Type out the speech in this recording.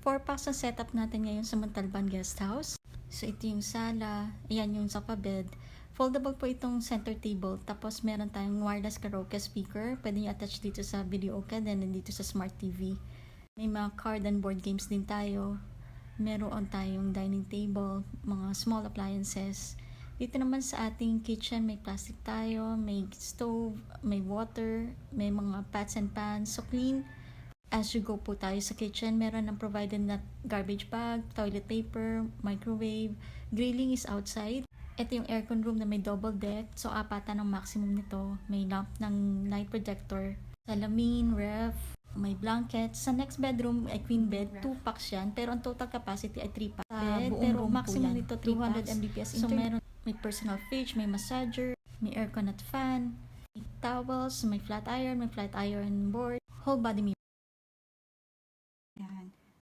4 packs ang setup natin ngayon sa Montalban Guest House. So ito yung sala, ayan yung sofa bed. Foldable po itong center table. Tapos meron tayong wireless karaoke speaker. Pwede nyo attach dito sa videoke then dito sa smart TV. May mga card and board games din tayo. Meron tayong dining table, mga small appliances. Dito naman sa ating kitchen, may plastic tayo, may stove, may water, may mga pots and pans. So clean as you go po tayo sa kitchen. Meron ng provided na garbage bag, toilet paper, microwave. Grilling is outside. Ito yung aircon room na may double deck. So apatan ang maximum nito. May lamp ng light projector. Salamin, ref, may blanket. Sa next bedroom ay queen bed, 2 packs yan. Pero ang total capacity ay 3 packs. Pero maximum nito 300 Mbps. So may personal fridge, may massager, may aircon at fan, may towels, may flat iron board, whole body meal.